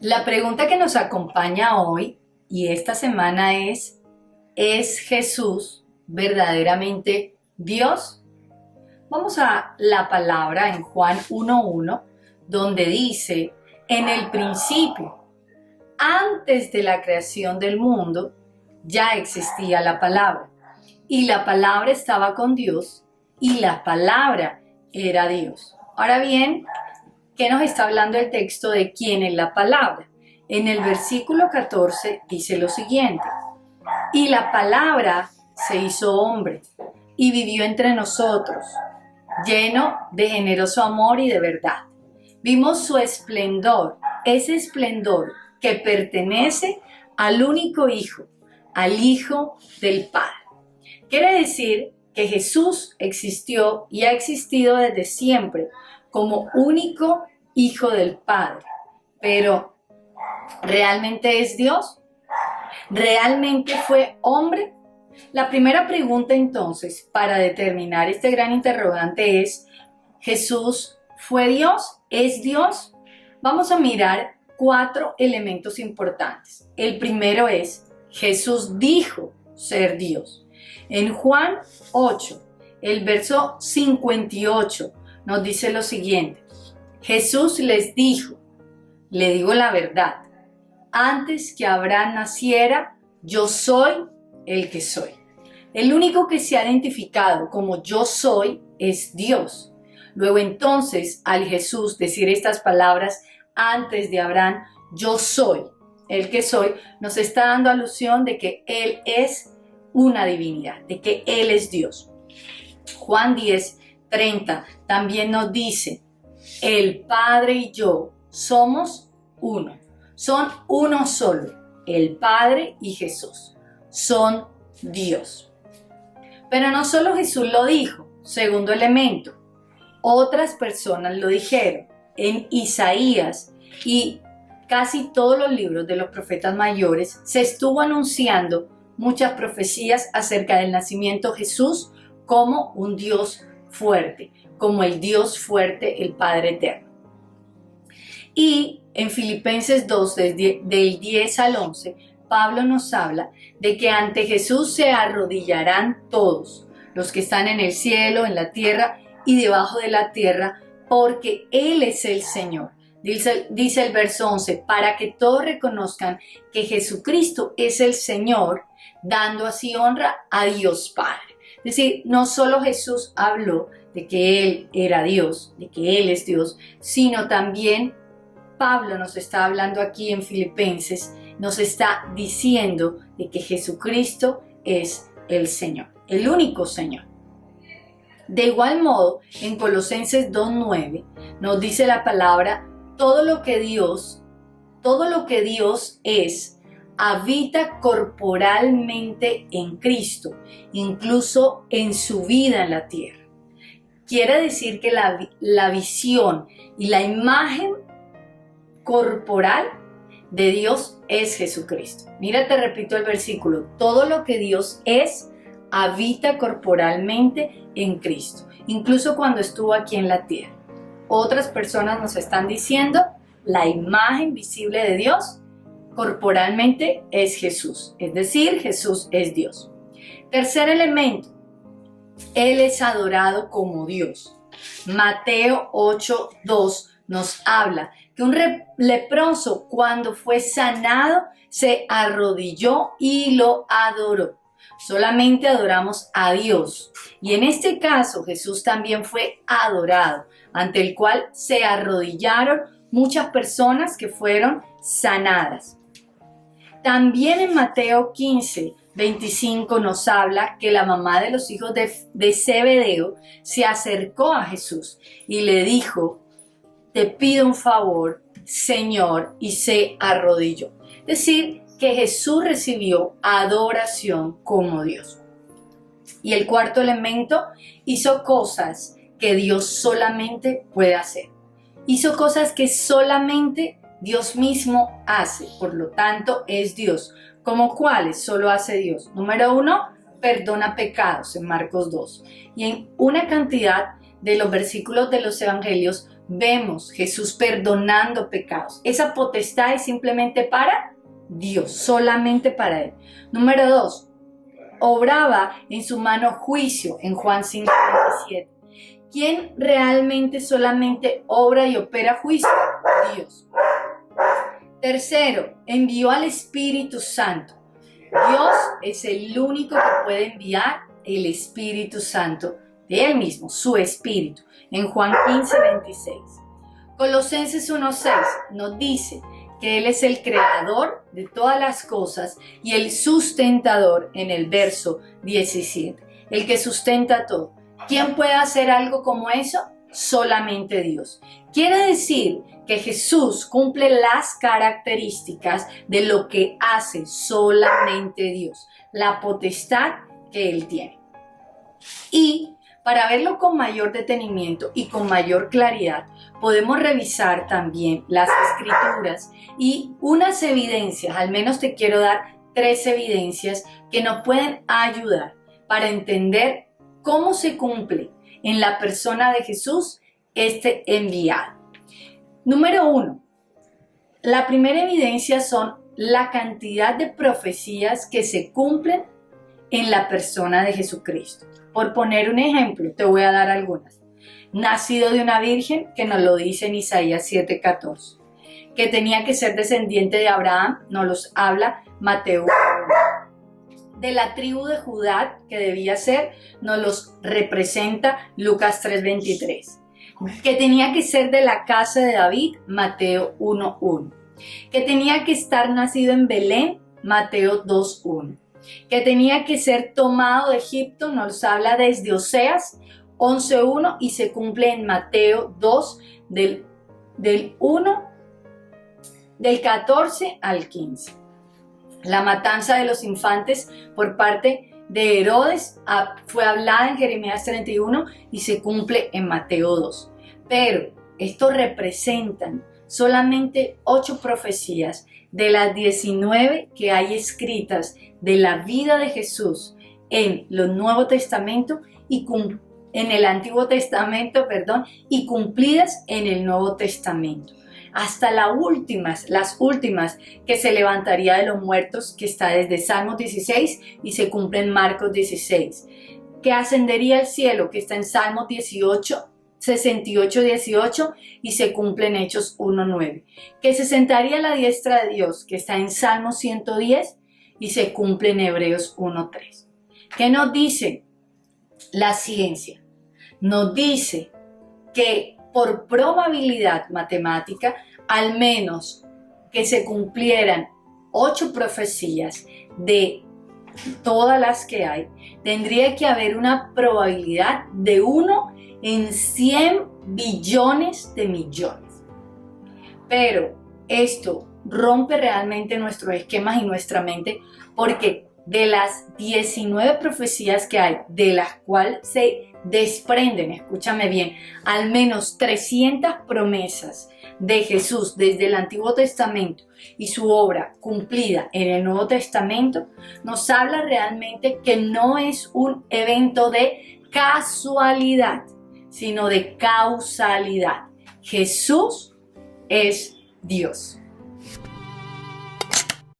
La pregunta que nos acompaña hoy y esta semana ¿es Jesús verdaderamente Dios? Vamos a la palabra en Juan 1:1, donde dice, en el principio, antes de la creación del mundo, ya existía la palabra. Y la palabra estaba con Dios y la palabra era Dios. Ahora bien, ¿qué nos está hablando el texto de quién es la palabra? En el versículo 14 dice lo siguiente: y la palabra se hizo hombre y vivió entre nosotros, lleno de generoso amor y de verdad. Vimos su esplendor, ese esplendor que pertenece al único Hijo, al Hijo del Padre. Quiere decir que Jesús existió y ha existido desde siempre como único Hijo del Padre. Pero, ¿realmente es Dios? ¿Realmente fue hombre? La primera pregunta entonces para determinar este gran interrogante es: ¿Jesús fue Dios? ¿Es Dios? Vamos a mirar 4 elementos importantes. El primero es: Jesús dijo ser Dios. En Juan 8, el verso 58, nos dice lo siguiente: Jesús les dijo, le digo la verdad, antes que Abraham naciera, yo soy el que soy. El único que se ha identificado como yo soy es Dios. Luego entonces, al Jesús decir estas palabras, antes de Abraham, yo soy el que soy, nos está dando alusión de que Él es una divinidad, de que Él es Dios. Juan 10:30 también nos dice, el Padre y yo somos uno. Son uno solo, el Padre y Jesús. Son Dios. Pero no solo Jesús lo dijo. Segundo elemento, otras personas lo dijeron. En Isaías y casi todos los libros de los profetas mayores se estuvo anunciando muchas profecías acerca del nacimiento de Jesús como un Dios fuerte, como el Dios fuerte, el Padre eterno. Y en Filipenses 2, del 10 al 11, Pablo nos habla de que ante Jesús se arrodillarán todos, los que están en el cielo, en la tierra y debajo de la tierra, porque Él es el Señor. Dice el verso 11, para que todos reconozcan que Jesucristo es el Señor, dando así honra a Dios Padre. Es decir, no solo Jesús habló de que Él era Dios, de que Él es Dios, sino también Pablo nos está hablando aquí en Filipenses, nos está diciendo de que Jesucristo es el Señor, el único Señor. De igual modo, en Colosenses 2:9 nos dice la palabra, todo lo que Dios es, habita corporalmente en Cristo, incluso en su vida en la tierra. Quiere decir que la visión y la imagen corporal de Dios es Jesucristo. Mira, te repito el versículo, todo lo que Dios es, habita corporalmente en Cristo, incluso cuando estuvo aquí en la tierra. Otras personas nos están diciendo, la imagen visible de Dios corporalmente es Jesús, es decir, Jesús es Dios. Tercer elemento, Él es adorado como Dios. Mateo 8:2 nos habla que un leproso cuando fue sanado se arrodilló y lo adoró. Solamente adoramos a Dios. Y en este caso Jesús también fue adorado, ante el cual se arrodillaron muchas personas que fueron sanadas. También en Mateo 15:25 nos habla que la mamá de los hijos de Zebedeo se acercó a Jesús y le dijo, te pido un favor, Señor, y se arrodilló. Es decir, que Jesús recibió adoración como Dios. Y el cuarto elemento, hizo cosas que Dios solamente puede hacer. Hizo cosas que solamente Dios mismo hace, por lo tanto es Dios. ¿Como cuáles? Solo hace Dios. Número 1, perdona pecados en Marcos 2. Y en una cantidad de los versículos de los evangelios vemos Jesús perdonando pecados. Esa potestad es simplemente para Dios, solamente para Él. Número 2, obraba en su mano juicio en Juan 5:27. ¿Quién realmente solamente obra y opera juicio? Dios. Tercero, envió al Espíritu Santo. Dios es el único que puede enviar el Espíritu Santo de Él mismo, su Espíritu, en Juan 15:26. Colosenses 1:6 nos dice que Él es el creador de todas las cosas y el sustentador en el verso 17, el que sustenta todo. ¿Quién puede hacer algo como eso? Solamente Dios. Quiere decir que Jesús cumple las características de lo que hace solamente Dios, la potestad que Él tiene. Y para verlo con mayor detenimiento y con mayor claridad, podemos revisar también las Escrituras y unas evidencias, al menos te quiero dar 3 evidencias que nos pueden ayudar para entender cómo se cumple en la persona de Jesús este enviado. Número 1, la primera evidencia son la cantidad de profecías que se cumplen en la persona de Jesucristo. Por poner un ejemplo, te voy a dar algunas. Nacido de una virgen, que nos lo dice en Isaías 7:14. Que tenía que ser descendiente de Abraham, nos los habla Mateo 1. De la tribu de Judá, que debía ser, nos los representa Lucas 3:23. Que tenía que ser de la casa de David, Mateo 1:1. Que tenía que estar nacido en Belén, Mateo 2:1. Que tenía que ser tomado de Egipto, nos habla desde Oseas 11:1 y se cumple en Mateo 2 del 14 al 15. La matanza de los infantes por parte de Herodes fue hablada en Jeremías 31 y se cumple en Mateo 2. Pero estos representan solamente 8 profecías de las 19 que hay escritas de la vida de Jesús en el Nuevo Testamento y en el Antiguo Testamento, y cumplidas en el Nuevo Testamento. Hasta las últimas que se levantaría de los muertos, que está desde Salmos 16 y se cumple en Marcos 16. Que ascendería al cielo, que está en Salmos 68:18 y se cumple en Hechos 1:9. Que se sentaría a la diestra de Dios, que está en Salmos 110 y se cumple en Hebreos 1:3. ¿Qué nos dice la ciencia? Nos dice que por probabilidad matemática, al menos que se cumplieran 8 profecías de todas las que hay, tendría que haber una probabilidad de 1 en 100 billones de millones. Pero esto rompe realmente nuestros esquemas y nuestra mente, porque de las 19 profecías que hay, de las cuales se desprenden, escúchame bien, al menos 300 promesas de Jesús desde el Antiguo Testamento y su obra cumplida en el Nuevo Testamento, nos habla realmente que no es un evento de casualidad, sino de causalidad. Jesús es Dios.